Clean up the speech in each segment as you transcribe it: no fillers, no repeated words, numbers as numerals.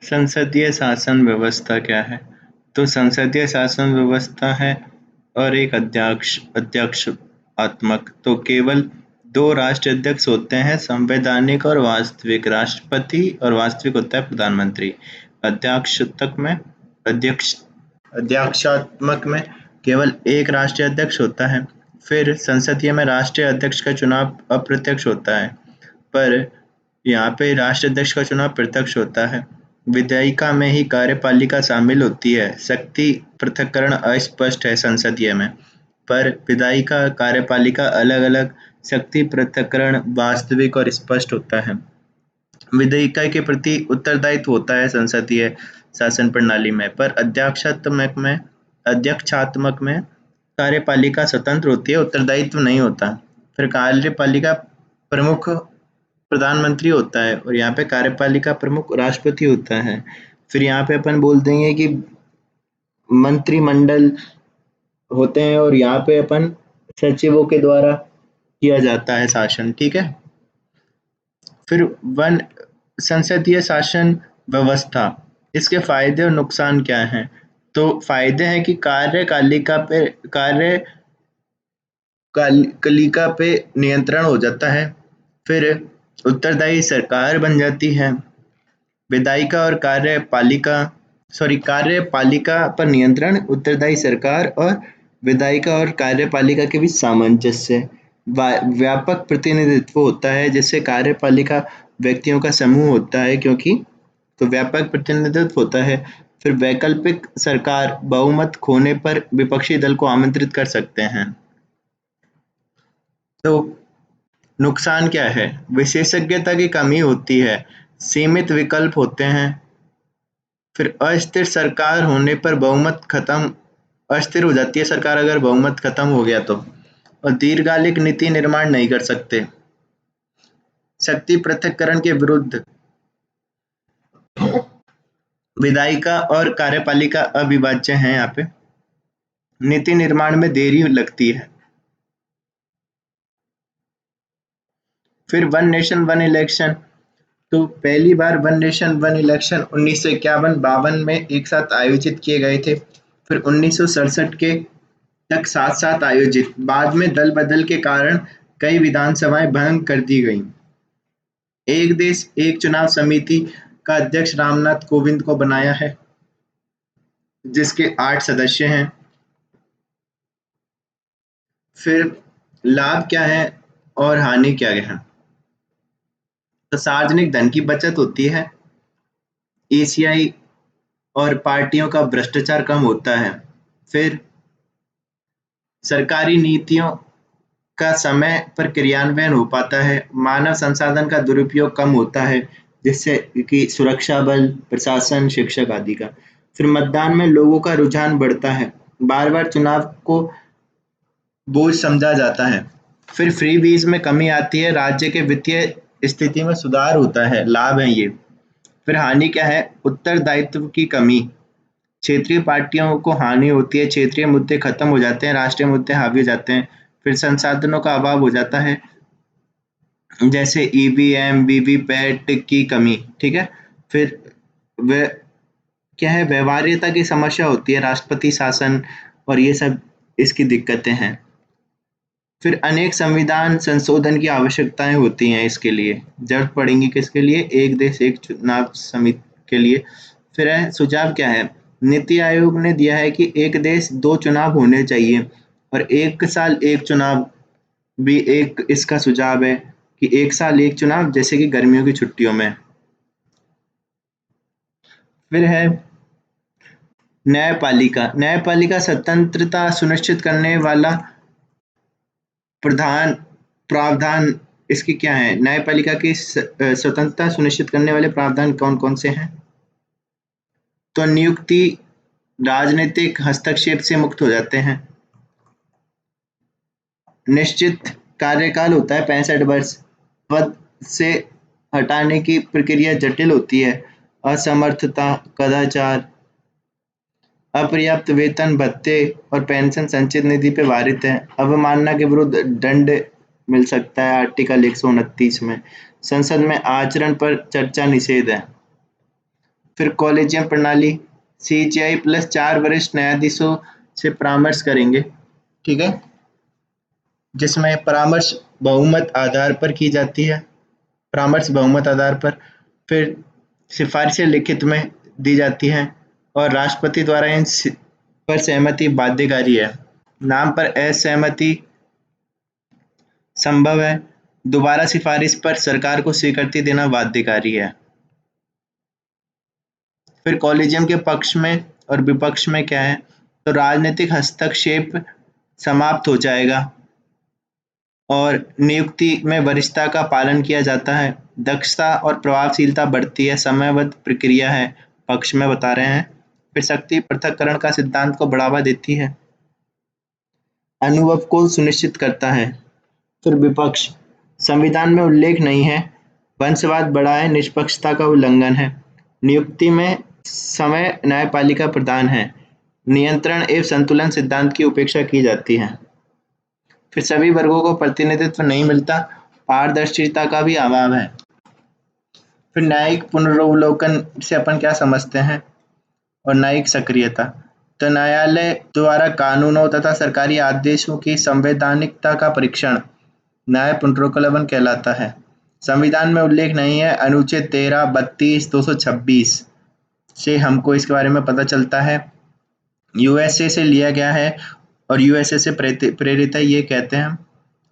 संसदीय शासन व्यवस्था क्या है? तो संसदीय शासन व्यवस्था है और एक अध्यक्षात्मक। तो केवल दो राष्ट्राध्यक्ष होते हैं, संवैधानिक और वास्तविक। राष्ट्रपति और वास्तविक होता है प्रधानमंत्री। अध्यक्षात्मक में अध्यक्ष अध्यक्षात्मक में केवल एक राष्ट्रीय अध्यक्ष होता है। फिर संसदीय में राष्ट्रीय अध्यक्ष का चुनाव अप्रत्यक्ष होता है, पर यहाँ पे राष्ट्राध्यक्ष का चुनाव प्रत्यक्ष होता है। विधायिका में ही कार्यपालिका शामिल होती है। शक्ति पृथक्करण अस्पष्ट है संसदीय में, पर विधायिका कार्यपालिका अलग-अलग। शक्ति पृथक्करण वास्तविक और स्पष्ट होता है। विधायिका के प्रति उत्तरदायित्व होता है संसदीय शासन प्रणाली में, पर अध्यक्षात्मक में कार्यपालिका स्वतंत्र होती है, उत्तरदायित्व नहीं होता। फिर कार्यपालिका प्रमुख प्रधानमंत्री होता है और यहाँ पे कार्यपालिका प्रमुख राष्ट्रपति होता है। फिर यहाँ पे अपन बोल देंगे कि मंत्रिमंडल होते हैं और यहाँ पे अपन सचिवों के द्वारा किया जाता है शासन, ठीक है। फिर वन संसदीय शासन व्यवस्था, इसके फायदे और नुकसान क्या हैं? तो फायदे हैं कि कलिका पे नियंत्रण हो जाता है। फिर उत्तरदायी सरकार बन जाती है। विधायिका और कार्यपालिका पर नियंत्रण, उत्तरदायी सरकार और विधायिका और कार्यपालिका के बीच सामंजस्य। व्यापक प्रतिनिधित्व होता है, जिससे कार्यपालिका व्यक्तियों का समूह होता है, क्योंकि तो व्यापक प्रतिनिधित्व होता है। फिर वैकल्पिक सरकार, बहुमत खोने पर विपक्षी दल को आमंत्रित कर सकते हैं। तो नुकसान क्या है? विशेषज्ञता की कमी होती है, सीमित विकल्प होते हैं। फिर अस्थिर हो जाती है सरकार अगर बहुमत खत्म हो गया तो। और दीर्घकालिक नीति निर्माण नहीं कर सकते। शक्ति पृथक्करण के विरुद्ध विधायिका और कार्यपालिका अविभाज्य हैं। यहाँ पे नीति निर्माण में देरी लगती है। फिर वन नेशन वन इलेक्शन, तो पहली बार वन नेशन वन इलेक्शन 1951-52 में एक साथ आयोजित किए गए थे। फिर 1967 के तक साथ साथ आयोजित, बाद में दल बदल के कारण कई विधानसभाएं भंग कर दी गईं। एक देश एक चुनाव समिति का अध्यक्ष रामनाथ कोविंद को बनाया है, जिसके 8 सदस्य हैं। फिर लाभ क्या है और हानि क्या है? तो सार्वजनिक धन की बचत होती है, एशियाई और पार्टियों का भ्रष्टाचार कम होता है। फिर सरकारी नीतियों का समय पर क्रियान्वयन हो पाता है, मानव संसाधन का दुरुपयोग कम होता है, जिससे कि सुरक्षा बल, प्रशासन, शिक्षक आदि का। फिर मतदान में लोगों का रुझान बढ़ता है, बार-बार चुनाव को बोझ समझा जाता है। फिर फ्री बीज में कमी आती है, राज्य के वित्तीय स्थिति में सुधार होता है, लाभ है ये। फिर हानि क्या है? उत्तरदायित्व की कमी, क्षेत्रीय पार्टियों को हानि होती है, क्षेत्रीय मुद्दे खत्म हो जाते हैं, राष्ट्रीय मुद्दे हावी हो जाते हैं। फिर संसाधनों का अभाव हो जाता है, जैसे ईवीएम, वीवीपैट की कमी, ठीक है। फिर वे क्या है? व्यवहार्यता की समस्या होती है, राष्ट्रपति शासन और ये सब इसकी दिक्कतें हैं। फिर अनेक संविधान संशोधन की आवश्यकताएं होती हैं, इसके लिए जरूरत पड़ेगी किसके लिए? एक देश एक चुनाव समिति के लिए। फिर है सुझाव क्या है? नीति आयोग ने दिया है कि एक देश दो चुनाव होने चाहिए और एक साल एक चुनाव भी एक इसका सुझाव है कि एक साल एक चुनाव, जैसे कि गर्मियों की छुट्टियों में। फिर है न्यायपालिका स्वतंत्रता सुनिश्चित करने वाला प्रधान प्रावधान इसकी क्या है? न्यायपालिका की स्वतंत्रता सुनिश्चित करने वाले प्रावधान कौन-कौन से हैं? तो नियुक्ति राजनीतिक हस्तक्षेप से मुक्त हो जाते हैं। निश्चित कार्यकाल होता है 65 वर्ष। पद से हटाने की प्रक्रिया जटिल होती है। असमर्थता, कदाचार, अपर्याप्त वेतन, भत्ते और पेंशन संचित निधि पे वारित है। अवमानना के विरुद्ध दंड मिल सकता है आर्टिकल 129 में। संसद में आचरण पर चर्चा निषेध है। फिर कॉलेजियम प्रणाली, सीजीआई प्लस 4 वरिष्ठ न्यायाधीशों से परामर्श करेंगे, ठीक है, जिसमें परामर्श बहुमत आधार पर की जाती है, परामर्श बहुमत आधार पर। फिर सिफारिशें लिखित में दी जाती हैं और राष्ट्रपति द्वारा पर सहमति बाध्यकारी है। नाम पर असहमति संभव है। दोबारा सिफारिश पर सरकार को स्वीकृति देना बाध्यकारी है। फिर कॉलेजियम के पक्ष में और विपक्ष में क्या है, तो राजनीतिक हस्तक्षेप समाप्त हो जाएगा और नियुक्ति में वरिष्ठता का पालन किया जाता है। दक्षता और प्रभावशीलता बढ़ती है, समयबद्ध प्रक्रिया है, पक्ष में बता रहे हैं। फिर शक्ति पृथक्करण का सिद्धांत को बढ़ावा देती है, अनुभव को सुनिश्चित करता है। फिर विपक्ष, संविधान में उल्लेख नहीं है, वंशवाद बड़ा है, निष्पक्षता का उल्लंघन है, नियुक्ति में समय न्यायपालिका प्रधान है, नियंत्रण एवं संतुलन सिद्धांत की उपेक्षा की जाती है। फिर सभी वर्गों को प्रतिनिधित्व नहीं मिलता, पारदर्शिता का भी अभाव है। फिर न्यायिक पुनरावलोकन से अपन क्या समझते हैं, और न्यायिक सक्रियता, तो न्यायालय द्वारा कानूनों तथा सरकारी आदेशों की संवैधानिकता का परीक्षण न्याय पुनरावलोकन कहलाता है। संविधान में उल्लेख नहीं है, अनुच्छेद 13, 32, 226 से हमको इसके बारे में पता चलता है। यूएसए से लिया गया है और यूएसए से प्रेरित है, ये कहते हैं।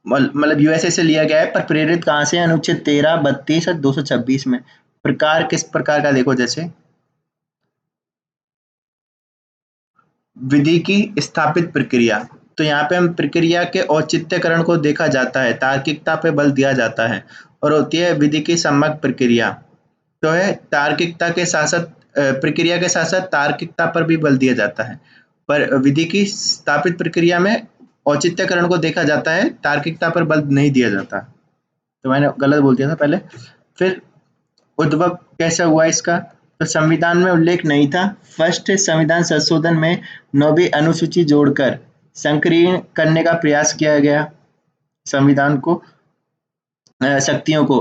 मतलब यूएसए से लिया गया है, पर प्रेरित कहाँ से है, अनुच्छेद 13, 32 और 226 में। प्रकार किस प्रकार का, देखो, जैसे विधि की स्थापित प्रक्रिया, तो यहाँ पे हम प्रक्रिया के औचित्यकरण को देखा जाता है, तार्किकता पे बल दिया जाता है। और होती है विधि की सम्यक प्रक्रिया, तो है तार्किकता के साथ साथ प्रक्रिया के साथ साथ तार्किकता पर भी बल दिया जाता है। पर विधि की स्थापित प्रक्रिया में औचित्यकरण को देखा जाता है, तार्किकता पर बल नहीं दिया जाता। तो मैंने गलत बोल दिया था पहले। फिर उद्भव कैसा हुआ इसका, तो संविधान में उल्लेख नहीं था। फर्स्ट संविधान संशोधन में 9वीं अनुसूची जोड़कर संकीर्ण करने का प्रयास किया गया, संविधान को शक्तियों को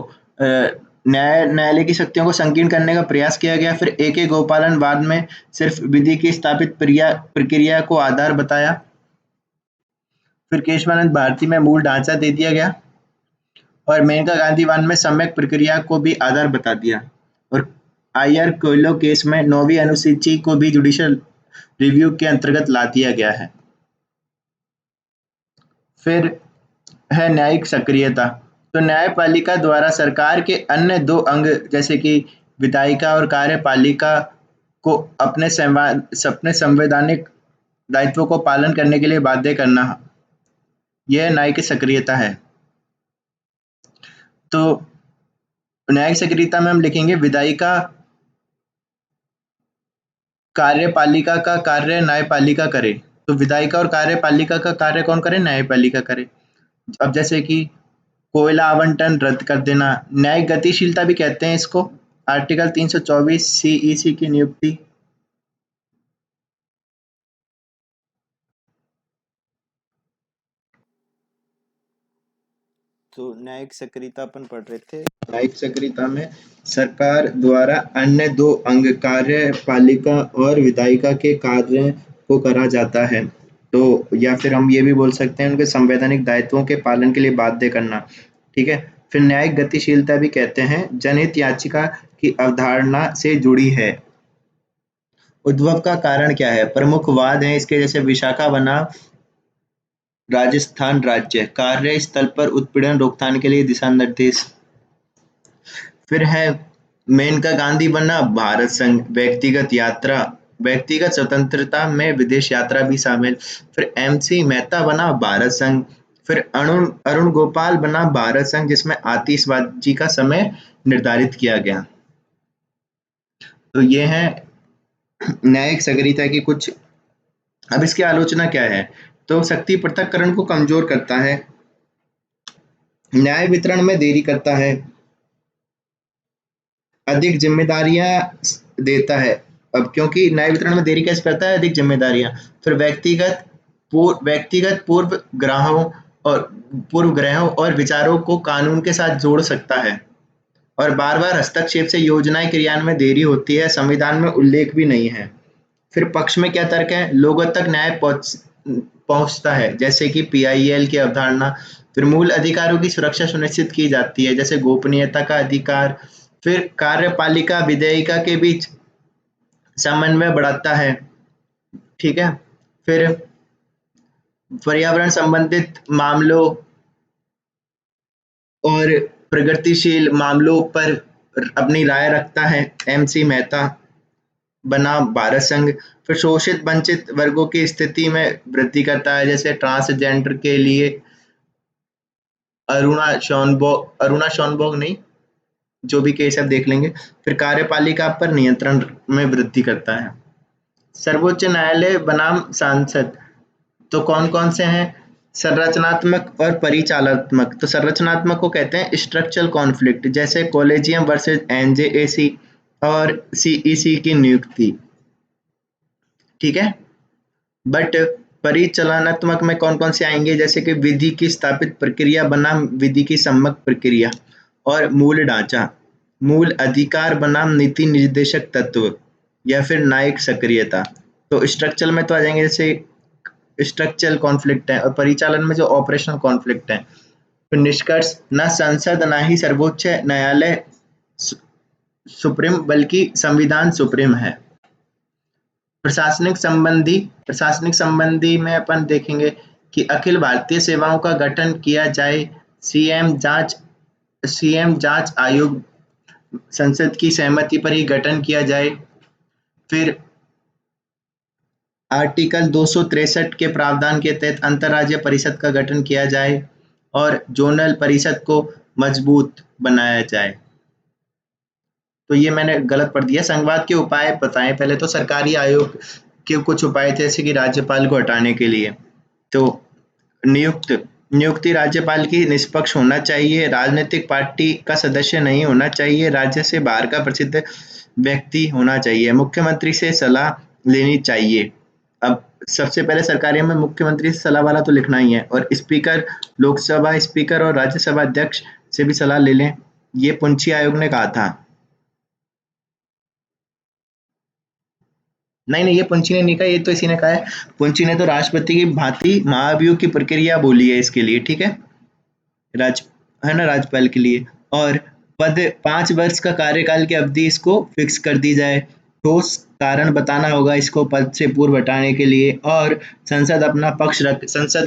न्यायालय की शक्तियों को संकीर्ण करने का प्रयास किया गया। फिर A.K. गोपालन बाद में सिर्फ विधि की स्थापित प्रक्रिया को आधार बताया। फिर केशवानंद भारती में मूल ढांचा दे दिया गया और मेनका गांधीवान में सम्यक प्रक्रिया को भी आधार बता दिया। और आयर कोयलो केस में 9वीं अनुसूची को भी जुडिशियल रिव्यू के अंतर्गत ला दिया गया है। फिर है न्यायिक सक्रियता, तो न्यायपालिका द्वारा सरकार के अन्य 2 अंग जैसे कि विधायिका और कार्यपालिका को अपने संवैधानिक दायित्वों को पालन करने के लिए बाध्य करना, यह न्यायिक सक्रियता है। तो न्यायिक सक्रियता में हम लिखेंगे विधायिका कार्यपालिका का कार्य न्यायपालिका करे, तो विधायिका और कार्यपालिका का कार्य कौन करे, न्यायपालिका करे। अब जैसे कि कोयला आवंटन रद्द कर देना, न्यायिक गतिशीलता भी कहते हैं इसको, आर्टिकल 324 सीईसी की नियुक्ति। तो न्यायिक सक्रियता अपन पढ़ रहे थे। न्यायिक सक्रियता में सरकार द्वारा अन्य 2 अंग कार्यपालिका और विधायिका के कार्य को करा जाता है, तो या फिर हम ये भी बोल सकते हैं उनके संवैधानिक दायित्वों के पालन के लिए बाध्य करना, ठीक है। फिर न्यायिक गतिशीलता भी कहते हैं जनहित याचिका की अवधारणा से जुड़ी है। उद्भव का कारण क्या है, प्रमुख वाद है इसके, जैसे विशाखा बनाम राजस्थान राज्य, कार्यस्थल पर उत्पीड़न रोकथाम के लिए दिशा निर्देश। फिर है मेनका गांधी बना भारत संघ, व्यक्तिगत यात्रा, व्यक्तिगत स्वतंत्रता में विदेश यात्रा भी शामिल। फिर MC मेहता बना भारत संघ। फिर अरुण गोपाल बना भारत संघ, जिसमें आतिशबाजी का समय निर्धारित किया गया। तो ये है न्यायिक सक्रियता की कुछ। अब इसकी आलोचना क्या है, तो शक्ति पृथक्करण को कमजोर करता है, न्याय वितरण में देरी करता है, अधिक जिम्मेदारियां देता है। अब क्योंकि न्याय वितरण में देरी कैसे करता है, अधिक जिम्मेदारियां। फिर व्यक्तिगत पूर्वग्रहों और विचारों को कानून के साथ जोड़ सकता है और बार-बार हस्तक्षेप से योजनाएं क्रियान्वयन में देरी होती है, संविधान में उल्लेख भी नहीं है। फिर पक्ष में क्या तर्क है? लोगों तक न्याय पहुंचता है, जैसे कि पीआईएल की अवधारणा। फिर मूल अधिकारों की सुरक्षा सुनिश्चित की जाती है, जैसे गोपनीयता का अधिकार। फिर कार्यपालिका विधेयिका के बीच समन्वय बढ़ाता है, ठीक है। फिर पर्यावरण संबंधित मामलों और प्रगतिशील मामलों पर अपनी राय रखता है। एमसी मेहता बना भारत संघ। फिर शोषित वंचित वर्गों की स्थिति में वृद्धि करता है, जैसे ट्रांसजेंडर के लिए अरुणा शॉनबोग नहीं, जो भी केस आप देख लेंगे। फिर कार्यपालिका पर नियंत्रण में वृद्धि करता है। सर्वोच्च न्यायालय बनाम सांसद, तो कौन कौन से हैं? संरचनात्मक और परिचालनात्मक। तो संरचनात्मक को कहते हैं स्ट्रक्चरल कॉन्फ्लिक्ट, जैसे कॉलेजियम वर्सेस एनजेएसी और सीईसी की नियुक्ति, ठीक है। बट परिचालनात्मक में कौन कौन से आएंगे? जैसे कि विधि की स्थापित प्रक्रिया बनाम विधि की सम्मत प्रक्रिया, और मूल ढांचा, मूल अधिकार बनाम नीति निर्देशक तत्व, या फिर न्यायिक सक्रियता। तो स्ट्रक्चरल में तो आ जाएंगे, जैसे स्ट्रक्चरल कॉन्फ्लिक्ट है, और परिचालन में जो ऑपरेशनल कॉन्फ्लिक्ट है। फिर निष्कर्ष, न संसद न ही सर्वोच्च न्यायालय सुप्रीम, बल्कि संविधान सुप्रीम है। प्रशासनिक संबंधी में अपन देखेंगे कि अखिल भारतीय सेवाओं का गठन किया जाए, सीएम जांच आयोग, संसद की सहमति पर ही गठन किया जाए। फिर आर्टिकल 263 के प्रावधान के तहत अंतर्राज्यीय परिषद का गठन किया जाए, और जोनल परिषद को मजबूत बनाया जाए। तो ये मैंने गलत पढ़ दिया। संघवाद के उपाय बताएं। पहले तो सरकारी आयोग के कुछ उपाय थे, जैसे कि राज्यपाल को हटाने के लिए। तो नियुक्ति राज्यपाल की निष्पक्ष होना चाहिए, राजनीतिक पार्टी का सदस्य नहीं होना चाहिए, राज्य से बाहर का प्रसिद्ध व्यक्ति होना चाहिए, मुख्यमंत्री से सलाह लेनी चाहिए। अब सबसे पहले सरकारी में मुख्यमंत्री से सलाह वाला तो लिखना ही है, और स्पीकर, लोकसभा स्पीकर और राज्यसभा अध्यक्ष से भी सलाह ले लें, ये पुंछी आयोग ने कहा था। नहीं नहीं, ये पुंछी ने नहीं कहा, ये तो इसी ने कहा है। पुंछी ने तो राष्ट्रपति की भांति महाभियोग की प्रक्रिया बोली है इसके लिए, ठीक है। राज है ना, राज्यपाल के लिए। और पद 5 वर्ष का कार्यकाल की अवधि इसको फिक्स कर दी जाए। ठोस कारण बताना होगा इसको पद से पूर्व हटाने के लिए, और संसद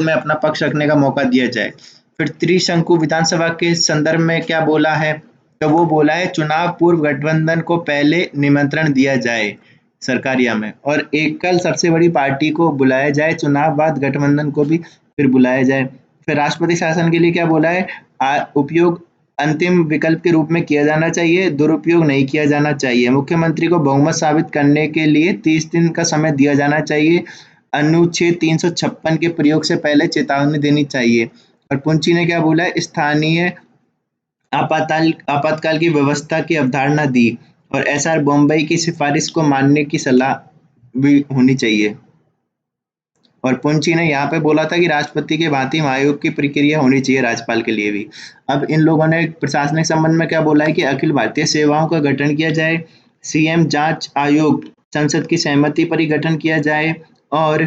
में अपना पक्ष रखने का मौका दिया जाए। फिर त्रिशंकु विधानसभा के संदर्भ में क्या बोला है? तो वो बोला है चुनाव पूर्व गठबंधन को पहले निमंत्रण दिया जाए सरकारिया में, और एकल सबसे बड़ी पार्टी को बुलाया जाए, चुनाव बाद गठबंधन को भी फिर बुलाया जाए। फिर राष्ट्रपति शासन के लिए क्या बोला है? उपयोग अंतिम विकल्प के रूप में किया जाना चाहिए, दुरुपयोग नहीं किया जाना चाहिए। मुख्यमंत्री को बहुमत साबित करने के लिए 30 दिन का समय दिया जाना चाहिए। अनुच्छेद 356 के प्रयोग से पहले चेतावनी देनी चाहिए। और पुंछी ने क्या बोला है? स्थानीय आपातकाल की व्यवस्था की अवधारणा दी, और एसआर बॉम्बई की सिफारिश को मानने की सलाह भी होनी चाहिए। और पुंछी ने यहाँ पे बोला था कि राष्ट्रपति के भांति आयोग की प्रक्रिया होनी चाहिए राज्यपाल के लिए भी। अब इन लोगों ने प्रशासनिक संबंध में क्या बोला है कि अखिल भारतीय सेवाओं का गठन किया जाए, सीएम जांच आयोग संसद की सहमति पर ही गठन किया जाए, और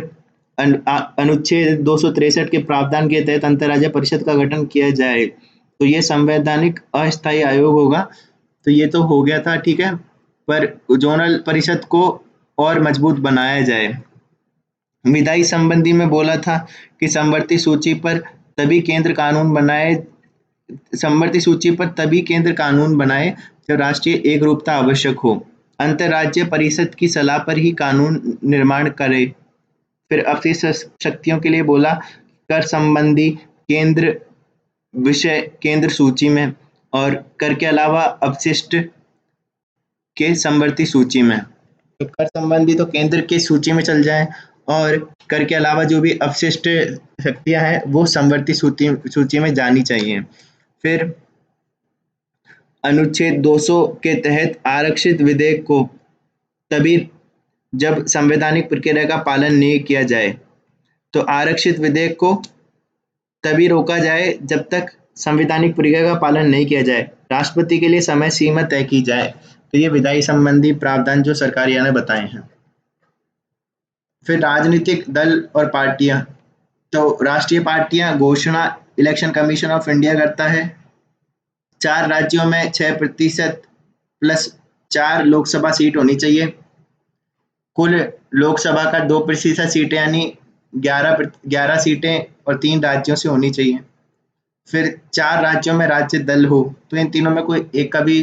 अनुच्छेद 263 के प्रावधान के तहत अंतर्राज्यीय परिषद का गठन किया जाए। तो ये संवैधानिक अस्थायी आयोग होगा। तो ये तो हो गया था, ठीक है। पर जोनल परिषद को और मजबूत बनाया जाए। विधायी संबंधी में बोला था कि समवर्ती सूची पर तभी केंद्र कानून बनाए जब राष्ट्रीय एकरूपता आवश्यक हो। अंतर्राज्यीय परिषद की सलाह पर ही कानून निर्माण करे। फिर अवशिष्ट शक्तियों के लिए बोला, कर संबंधी केंद्र विषय केंद्र सूची में, और कर के अलावा अपशिष्ट के समवर्ती सूची में। तो कर संबंधी तो केंद्र की सूची में चल जाए, और कर के अलावा जो भी अपशिष्ट शक्तियां हैं वो समवर्ती सूची में जानी चाहिए। फिर अनुच्छेद 200 के तहत आरक्षित विधेयक को तभी जब संवैधानिक प्रक्रिया का पालन नहीं किया जाए, तो आरक्षित विधेयक को तभी रोका जाए जब तक संवैधानिक प्रक्रिया का पालन नहीं किया जाए, राष्ट्रपति के लिए समय सीमा तय की जाए। तो ये विधायी संबंधी प्रावधान जो सरकारिया ने बताए हैं। फिर राजनीतिक दल और पार्टियां, तो राष्ट्रीय पार्टियां घोषणा इलेक्शन कमीशन ऑफ इंडिया करता है। 4 राज्यों में 6% प्लस 4 लोकसभा सीट होनी चाहिए। कुल लोकसभा का 2% सीटें यानी 11 सीटें और 3 राज्यों से होनी चाहिए। फिर 4 राज्यों में राज्य दल हो, तो इन तीनों में कोई एक का भी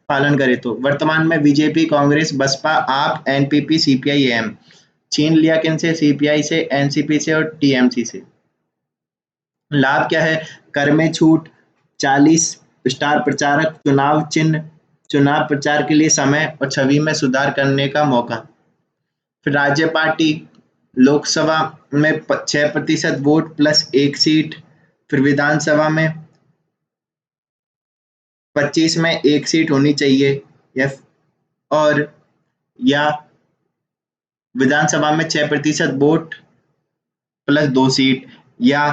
पालन करे। तो वर्तमान में बीजेपी, कांग्रेस, बसपा, आप, एनपीपी, सीपीआई, एम। छीन लिया किनसे? सीपीआई से, एनसीपी से और टीएमसी से। लाभ क्या है? कर में छूट, 40 स्टार प्रचारक, चुनाव चिन्ह, चुनाव प्रचार के लिए समय और छवि में सुधार करने का मौका। फिर राज्य पार्टी, लोकसभा में 6% वोट प्लस 1 सीट। फिर विधानसभा में 25 में 1 सीट होनी चाहिए, या और या विधानसभा में 6% वोट प्लस 2 सीट, या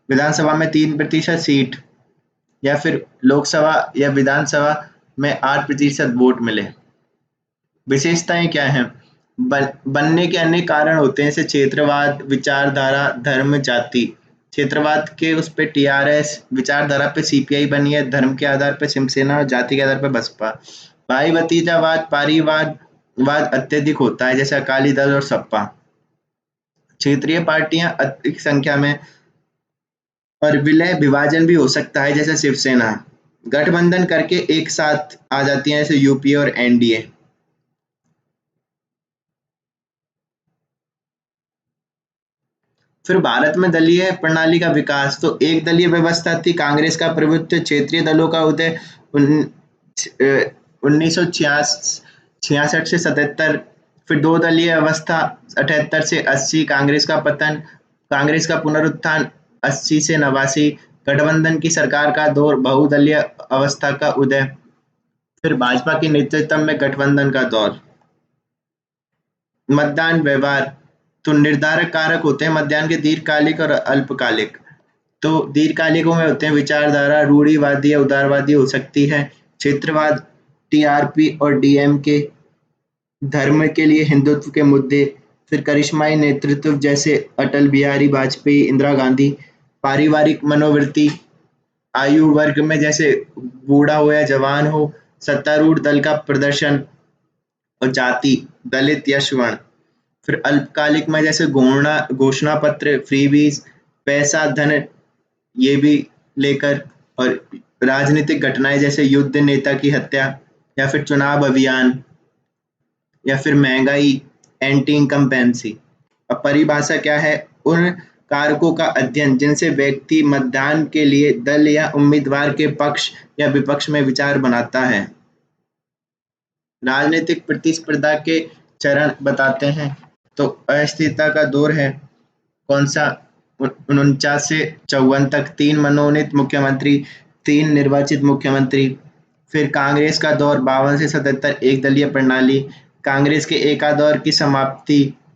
विधानसभा में 3% सीट, या फिर लोकसभा या विधानसभा में 8% वोट मिले। विशेषताएं क्या हैं? बनने के अनेक कारण होते हैं, जैसे क्षेत्रवाद, विचारधारा, धर्म, जाति। क्षेत्रवाद के उस पे टीआरएस, विचारधारा पे सीपीआई बनी है, धर्म के आधार पे शिवसेना और जाति के आधार पे बसपा। भाई भतीजावाद, पारिवाद वाद अत्यधिक होता है, जैसे अकाली दल और सपा। क्षेत्रीय पार्टियां अधिक संख्या में और विलय विभाजन भी हो सकता है, जैसे शिवसेना गठबंधन करके एक साथ आ जाती है, जैसे यूपीए और एनडीए। फिर भारत में दलीय प्रणाली का विकास, तो एक दलीय व्यवस्था थी, कांग्रेस का प्रभुत्व, क्षेत्रीय दलों का उदय 1966 से 77। फिर 2 दलीय अवस्था 78 से 80, कांग्रेस का पतन, कांग्रेस का पुनरुत्थान 80 से 89, गठबंधन की सरकार का दौर, बहुदलीय अवस्था का उदय। फिर भाजपा के नेतृत्व में गठबंधन का दौर। मतदान व्यवहार, तो निर्धारक कारक होते हैं मतदान के दीर्घकालिक और अल्पकालिक। तो दीर्घकालिकों में होते हैं विचारधारा रूढ़िवादी या उदारवादी हो सकती है, क्षेत्रवाद, टीआरपी और डीएमके, धर्म के लिए हिंदुत्व के मुद्दे। फिर करिश्माई नेतृत्व जैसे अटल बिहारी वाजपेयी, इंदिरा गांधी। पारिवारिक मनोवृत्ति, आयु वर्ग में जैसे बूढ़ा हो या जवान हो, सत्तारूढ़ दल का प्रदर्शन। और जाति, दलित या स्वर्ण। फिर अल्पकालिक में जैसे घोषणा पत्र, फ्रीबीज, पैसा, धन, ये भी लेकर। और राजनीतिक घटनाएं जैसे युद्ध, नेता की हत्या, या फिर चुनाव अभियान, या फिर महंगाई, एंटी इनकम्पेंसी। अब परिभाषा क्या है? उन कारकों का अध्ययन जिनसे व्यक्ति मतदान के लिए दल या उम्मीदवार के पक्ष या विपक्ष में विचार बनाता है। राजनीतिक प्रतिस्पर्धा के चरण बताते हैं, तो अस्थिरता का दौर है कौन सा? 49 से 54 तक, 3 मनोनीत मुख्यमंत्री, 3 निर्वाचित मुख्यमंत्री। फिर कांग्रेस का दौर 52 से 77, एक दलीय प्रणाली, कांग्रेस के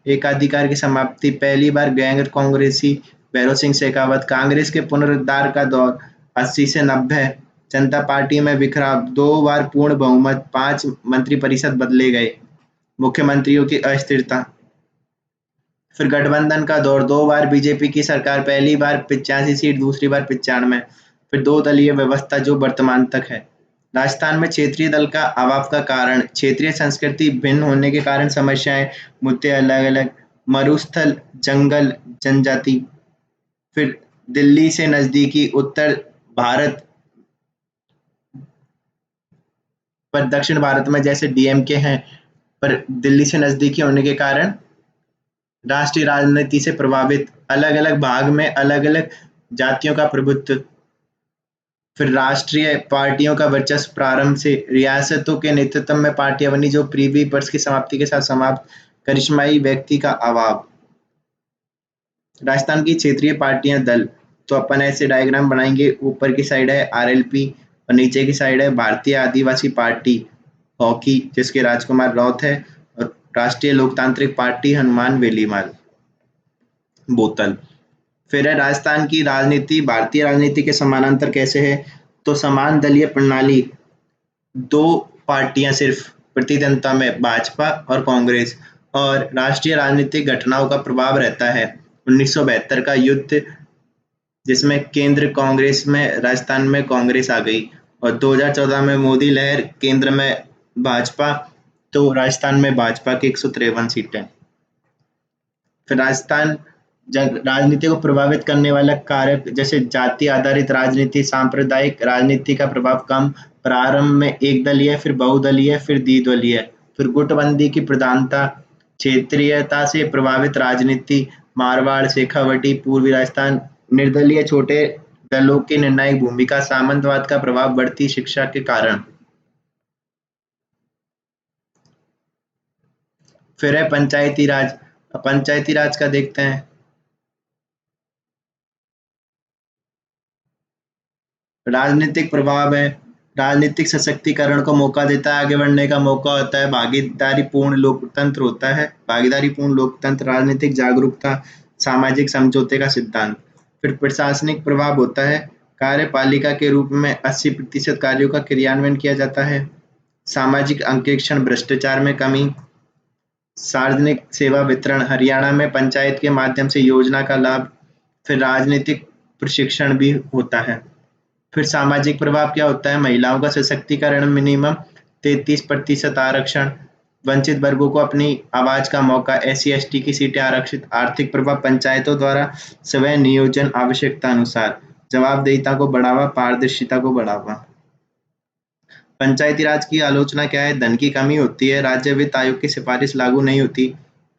एकाधिकार की समाप्ति, पहली बार गैर कांग्रेसी भैरों सिंह शेखावत। कांग्रेस के पुनरुद्धार का दौर 80 से 90, जनता पार्टी में बिखराव, 2 बार पूर्ण बहुमत, 5 मंत्रिपरिषद बदले गए, मुख्यमंत्रियों की अस्थिरता। फिर गठबंधन का दौर, 2 बार बीजेपी की सरकार, पहली बार 85 सीट, दूसरी बार 95। फिर 2 दलीय व्यवस्था जो वर्तमान तक है। राजस्थान में क्षेत्रीय दल का अभाव का कारण, क्षेत्रीय संस्कृति भिन्न होने के कारण समस्याएं, मुद्दे अलग अलग, मरुस्थल, जंगल, जनजाति। फिर दिल्ली से नजदीकी, उत्तर भारत पर दक्षिण भारत में जैसे डीएमके हैं, पर दिल्ली से नजदीकी होने के कारण राष्ट्रीय राजनीति से प्रभावित, अलग अलग भाग में अलग अलग जातियों का प्रभुत्व। फिर राष्ट्रीय पार्टियों का वर्चस्व, प्रारंभ से रियासतों के नेतृत्व में पार्टियां बनी जो प्रीवी पर्स की समाप्ति के साथ समाप्त, करिश्माई व्यक्ति का अभाव। राजस्थान की क्षेत्रीय पार्टियां दल, तो अपन ऐसे डायग्राम बनाएंगे, ऊपर की साइड है आरएलपी और नीचे की साइड है भारतीय आदिवासी पार्टी हॉकी जिसके राजकुमार राउत है, और राष्ट्रीय लोकतांत्रिक पार्टी हनुमान वेलीमाल बोतल। फिर है राजस्थान की राजनीति भारतीय राजनीति के समानांतर कैसे है, तो समान दलीय प्रणाली, दो पार्टियां सिर्फ प्रतिद्वंद्विता में भाजपा और कांग्रेस, और राष्ट्रीय राजनीतिक घटनाओं का प्रभाव रहता है। 1972 का युद्ध, जिसमें केंद्र कांग्रेस में, राजस्थान में कांग्रेस आ गई, और 2014 में मोदी लहर, केंद्र में भाजपा, तो राजस्थान में भाजपा की 153 सीटें। फिर राजस्थान राजनीति को प्रभावित करने वाला कारक, जैसे जाति आधारित राजनीति, सांप्रदायिक राजनीति का प्रभाव कम, प्रारंभ में एक दलीय, फिर बहुदलीय, फिर द्विदलीय, फिर गुटबंदी की प्रधानता, क्षेत्रीयता से प्रभावित राजनीति, मारवाड़, शेखावटी, पूर्वी राजस्थान, निर्दलीय छोटे दलों की निर्णायक भूमिका, सामंतवाद का प्रभाव बढ़ती शिक्षा के कारण। फिर है पंचायती राज। पंचायती राज का देखते हैं। राजनीतिक प्रभाव है, राजनीतिक सशक्तिकरण को मौका देता है, आगे बढ़ने का मौका होता है, भागीदारी पूर्ण लोकतंत्र होता है, भागीदारी पूर्ण लोकतंत्र, राजनीतिक जागरूकता, सामाजिक समझौते का सिद्धांत। फिर प्रशासनिक प्रभाव होता है, कार्यपालिका के रूप में 80% कार्यों का क्रियान्वयन किया जाता है, सामाजिक अंकेक्षण, भ्रष्टाचार में कमी, सार्वजनिक सेवा वितरण, हरियाणा में पंचायत के माध्यम से योजना का लाभ, फिर राजनीतिक प्रशिक्षण भी होता है। फिर सामाजिक प्रभाव क्या होता है, महिलाओं का सशक्तिकरण, मिनिमम 33% आरक्षण, वंचित वर्गों को अपनी आवाज का मौका, SC ST की सीटें आरक्षित, आर्थिक प्रभाव पंचायतों द्वारा स्वयं नियोजन, आवश्यकता अनुसार, जवाबदेहिता को बढ़ावा, पारदर्शिता को बढ़ावा। पंचायती राज की आलोचना क्या है, धन की कमी होती है, राज्य वित्त आयोग की सिफारिश लागू नहीं होती,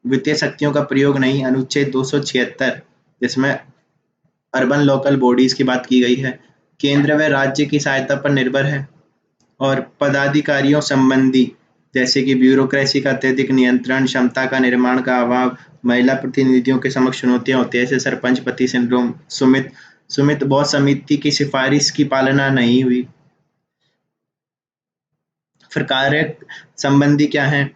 वित्तीय शक्तियों का प्रयोग नहीं, अनुच्छेद 276 जिसमें अर्बन लोकल बॉडीज की बात की गई है, केंद्र व राज्य की सहायता पर निर्भर है, और पदाधिकारियों संबंधी, जैसे कि ब्यूरोक्रेसी का अत्यधिक नियंत्रण, क्षमता का निर्माण का अभाव, महिला प्रतिनिधियों के समक्ष चुनौतियां होती है, जैसे सरपंच पति सिंड्रोम, सुमित सुमित बॉस समिति की सिफारिश की पालना नहीं हुई। फिर कार्य संबंधी क्या है,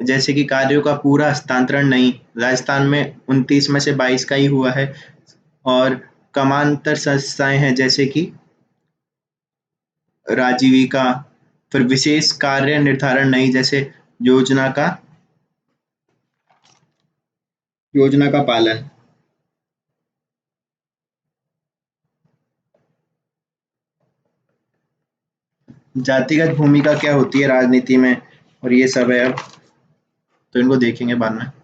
जैसे कि कार्यों का पूरा हस्तांतरण नहीं, राजस्थान में 29 में से 22 का ही हुआ है, और कमांतर संस्थाएं हैं जैसे कि राजीविका, फिर विशेष कार्य निर्धारण नहीं, जैसे योजना का योजना का पालन। जातिगत भूमिका क्या होती है राजनीति में, और ये सब है अब, तो इनको देखेंगे बाद में।